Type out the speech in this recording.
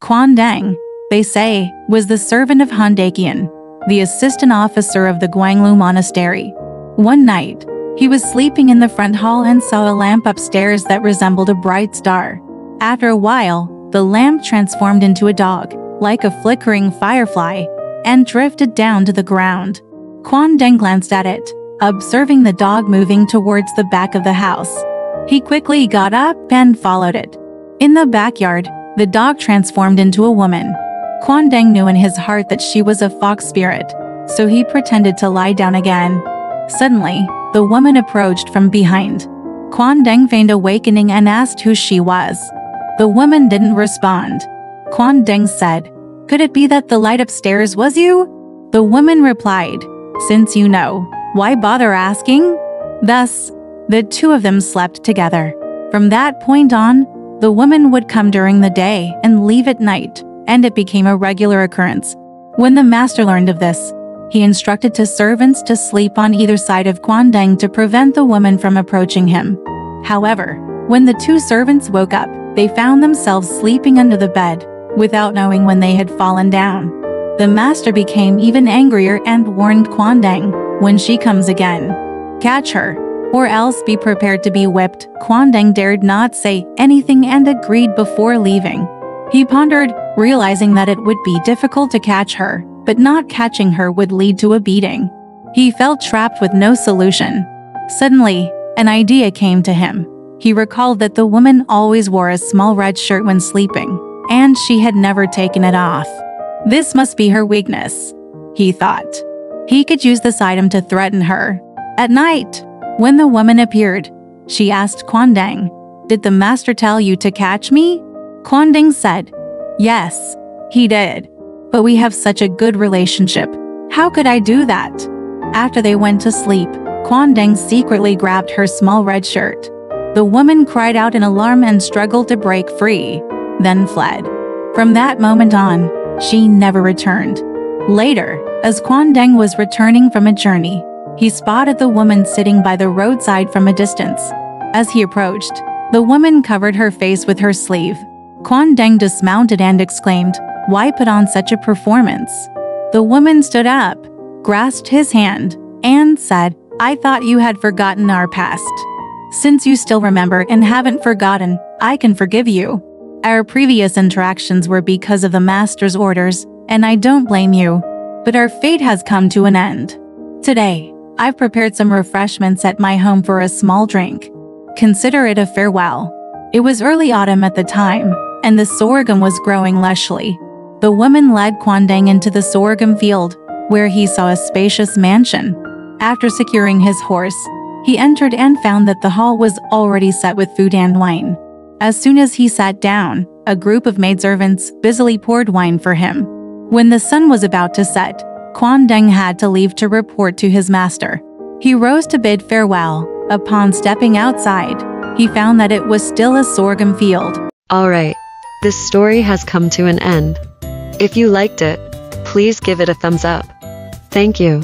Quan Deng, they say, was the servant of Han Daqian, the assistant officer of the Guanglu Monastery. One night, he was sleeping in the front hall and saw a lamp upstairs that resembled a bright star. After a while, the lamp transformed into a dog, like a flickering firefly, and drifted down to the ground. Quan Deng glanced at it, observing the dog moving towards the back of the house. He quickly got up and followed it. In the backyard, the dog transformed into a woman. Quan Deng knew in his heart that she was a fox spirit, so he pretended to lie down again. Suddenly, the woman approached from behind. Quan Deng feigned awakening and asked who she was. The woman didn't respond. Quan Deng said, "Could it be that the light upstairs was you?" The woman replied, "Since you know, why bother asking?" Thus, the two of them slept together. From that point on, the woman would come during the day and leave at night, and it became a regular occurrence. When the master learned of this, he instructed his servants to sleep on either side of Quan Deng to prevent the woman from approaching him. However, when the two servants woke up, they found themselves sleeping under the bed, without knowing when they had fallen down. The master became even angrier and warned Quan Deng, "When she comes again, catch her, or else be prepared to be whipped." Quan Deng dared not say anything and agreed before leaving. He pondered, realizing that it would be difficult to catch her, but not catching her would lead to a beating. He felt trapped with no solution. Suddenly, an idea came to him. He recalled that the woman always wore a small red shirt when sleeping, and she had never taken it off. This must be her weakness, he thought. He could use this item to threaten her. At night, when the woman appeared, she asked Quan Deng, "Did the master tell you to catch me?" Quan Deng said, "Yes, he did. But we have such a good relationship. How could I do that?" After they went to sleep, Quan Deng secretly grabbed her small red shirt. The woman cried out in alarm and struggled to break free, then fled. From that moment on, she never returned. Later, as Quan Deng was returning from a journey, he spotted the woman sitting by the roadside from a distance. As he approached, the woman covered her face with her sleeve. Quan Deng dismounted and exclaimed, "Why put on such a performance?" The woman stood up, grasped his hand, and said, "I thought you had forgotten our past. Since you still remember and haven't forgotten, I can forgive you. Our previous interactions were because of the master's orders, and I don't blame you. But our fate has come to an end. Today, I've prepared some refreshments at my home for a small drink. Consider it a farewell." It was early autumn at the time, and the sorghum was growing lushly. The woman led Quan Deng into the sorghum field, where he saw a spacious mansion. After securing his horse, he entered and found that the hall was already set with food and wine. As soon as he sat down, a group of maidservants busily poured wine for him. When the sun was about to set, Quan Deng had to leave to report to his master. He rose to bid farewell. Upon stepping outside, he found that it was still a sorghum field. Alright, this story has come to an end. If you liked it, please give it a thumbs up. Thank you.